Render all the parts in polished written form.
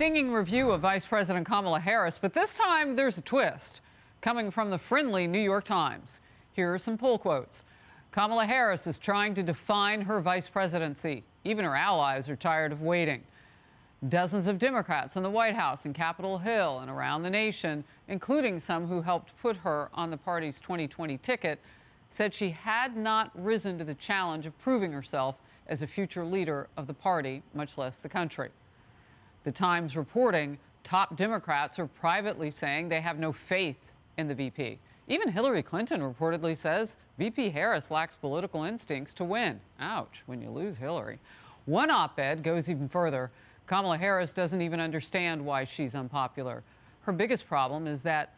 stinging review of Vice President Kamala Harris, but this time there's a twist coming from the friendly New York Times. Here are some poll quotes. Kamala Harris is trying to define her vice presidency. Even her allies are tired of waiting. Dozens of Democrats in the White House and Capitol Hill and around the nation, including some who helped put her on the party's 2020 ticket, said she had not risen to the challenge of proving herself as a future leader of the party, much less the country. The Times reporting top Democrats are privately saying they have no faith in the VP. Even Hillary Clinton reportedly says VP Harris lacks political instincts to win. Ouch, when you lose Hillary. One op-ed goes even further. Kamala Harris doesn't even understand why she's unpopular. Her biggest problem is that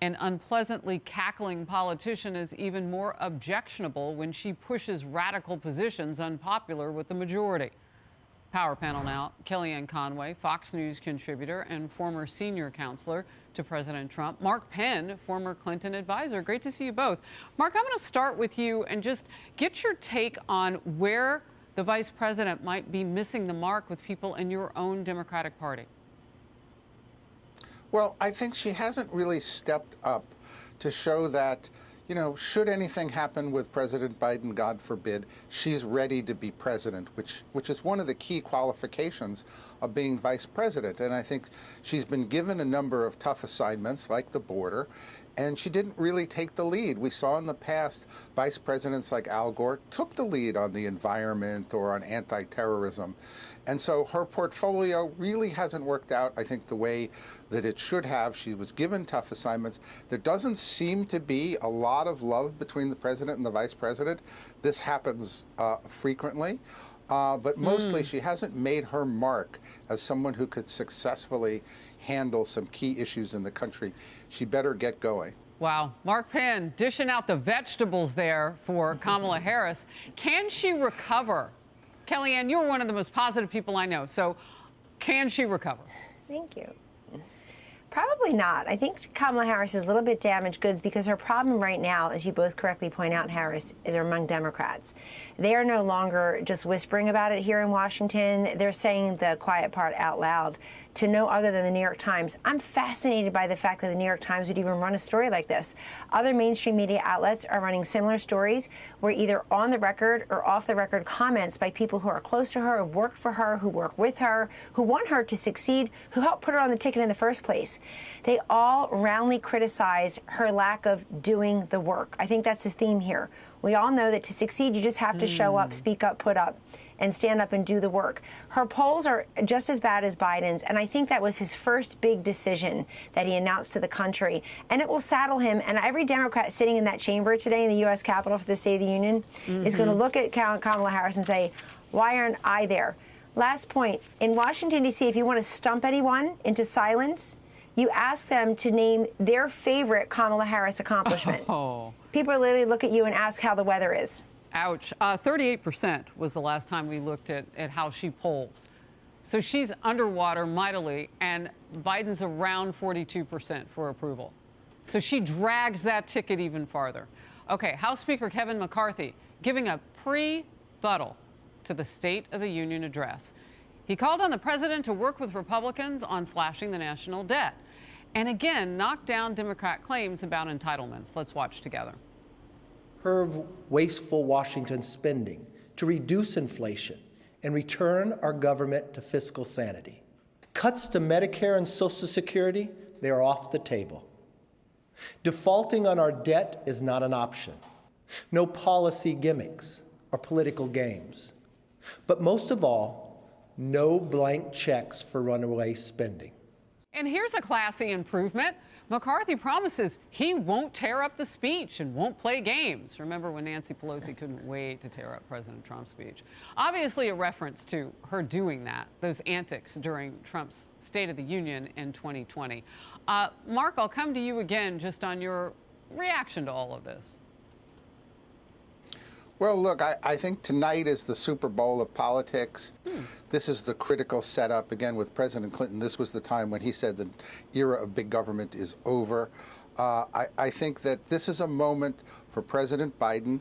an unpleasantly cackling politician is even more objectionable when she pushes radical positions unpopular with the majority. Power panel now, Kellyanne Conway, Fox News contributor and former senior counselor to President Trump. Mark Penn, former Clinton advisor. Great to see you both. Mark, I'm going to start with you and just get your take on where the vice president might be missing the mark with people in your own Democratic Party. Well, I think she hasn't really stepped up to show that, you know, should anything happen with President Biden, God forbid, she's ready to be president, which is one of the key qualifications of being vice president. And I think she's been given a number of tough assignments, like the border, and she didn't really take the lead. We saw in the past vice presidents like Al Gore took the lead on the environment or on anti-terrorism. And so her portfolio really hasn't worked out, I think, the way that it should have. She was given tough assignments. There doesn't seem to be a lot of love between the president and the vice president. This happens frequently. But mostly she hasn't made her mark as someone who could successfully handle some key issues in the country. She better get going. Wow. Mark Penn dishing out the vegetables there for Kamala Harris. Can she recover? Kellyanne, you're one of the most positive people I know. So can she recover? Thank you. Probably not. I think Kamala Harris is a little bit damaged goods because her problem right now, as you both correctly point out, Harris, is among Democrats. They are no longer just whispering about it here in Washington. They're saying the quiet part out loud to no other than the New York Times. I'm fascinated by the fact that the New York Times would even run a story like this. Other mainstream media outlets are running similar stories where either on the record or off the record comments by people who are close to her, who worked for her, who work with her, who want her to succeed, who helped put her on the ticket in the first place. They all roundly criticize her lack of doing the work. I think that's the theme here. We all know that to succeed, you just have to show up, speak up, put up, and stand up and do the work. Her polls are just as bad as Biden's, and I think that was his first big decision that he announced to the country. And it will saddle him, and every Democrat sitting in that chamber today in the U.S. Capitol for the State of the Union is going to look at Kamala Harris and say, why aren't I there? Last point, in Washington, D.C., if you want to stump anyone into silence, you ask them to name their favorite Kamala Harris accomplishment. Oh. People literally look at you and ask how the weather is. Ouch. 38% was the last time we looked at how she polls. So she's underwater mightily, and Biden's around 42% for approval. So she drags that ticket even farther. Okay, House Speaker Kevin McCarthy giving a pre-rebuttal to the State of the Union address. He called on the president to work with Republicans on slashing the national debt, and again knocked down Democrat claims about entitlements. Let's watch together. Curb wasteful Washington spending to reduce inflation and return our government to fiscal sanity. Cuts to Medicare and Social Security, they are off the table. Defaulting on our debt is not an option. No policy gimmicks or political games. But most of all, no blank checks for runaway spending. And here's a classy improvement. McCarthy promises he won't tear up the speech and won't play games. Remember when Nancy Pelosi couldn't wait to tear up President Trump's speech? Obviously a reference to her doing that, those antics during Trump's State of the Union in 2020. Mark, I'll come to you again just on your reaction to all of this. Well, look, I think tonight is the Super Bowl of politics. This is the critical setup. Again, with President Clinton, this was the time when he said the era of big government is over. I think that this is a moment for President Biden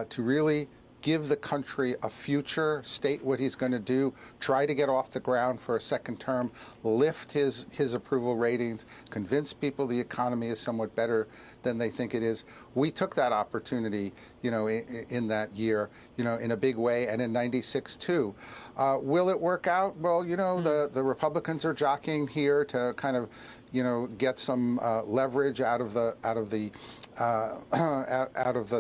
to really give the country a future, state what he's going to do, try to get off the ground for a second term, lift his approval ratings, convince people the economy is somewhat better than they think it is. We took that opportunity, in that year, in a big way, and in '96 too. Will it work out? Well, the Republicans are jockeying here to kind of, get some leverage out of the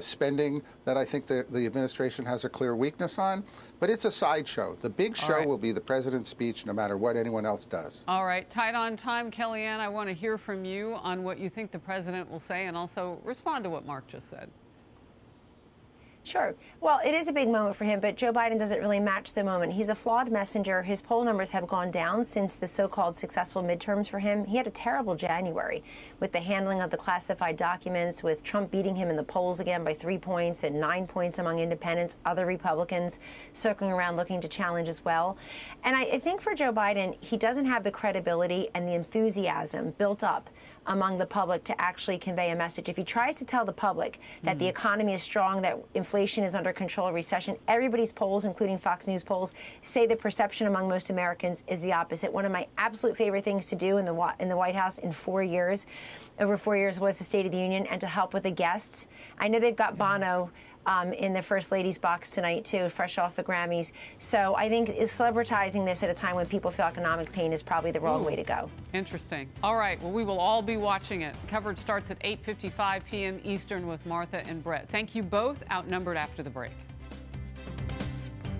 spending that I think the administration has a clear weakness on. But it's a sideshow. The big show will be the president's speech, no matter what anyone else does. All right, tight on time, Kellyanne. I want to hear from you on what you think the president will say, and also respond to what Mark just said. Sure. Well, it is a big moment for him, but Joe Biden doesn't really match the moment. He's a flawed messenger. His poll numbers have gone down since the so-called successful midterms for him. He had a terrible January with the handling of the classified documents, with Trump beating him in the polls again by 3 points and 9 points among independents, other Republicans circling around looking to challenge as well. And I think for Joe Biden, he doesn't have the credibility and the enthusiasm built up among the public to actually convey a message. If he tries to tell the public that the economy is strong, that inflation is under control, recession, everybody's polls, including Fox News polls, say the perception among most Americans is the opposite. One of my absolute favorite things to do in the White House in 4 years, over 4 years, was the State of the Union, and to help with the guests. I know they've got Bono in the First Lady's box tonight, too, fresh off the Grammys. So I think celebritizing this at a time when people feel economic pain is probably the wrong way to go. Interesting. All right. Well, we will all be watching it. Coverage starts at 8:55 p.m. Eastern with Martha and Brett. Thank you both. Outnumbered after the break.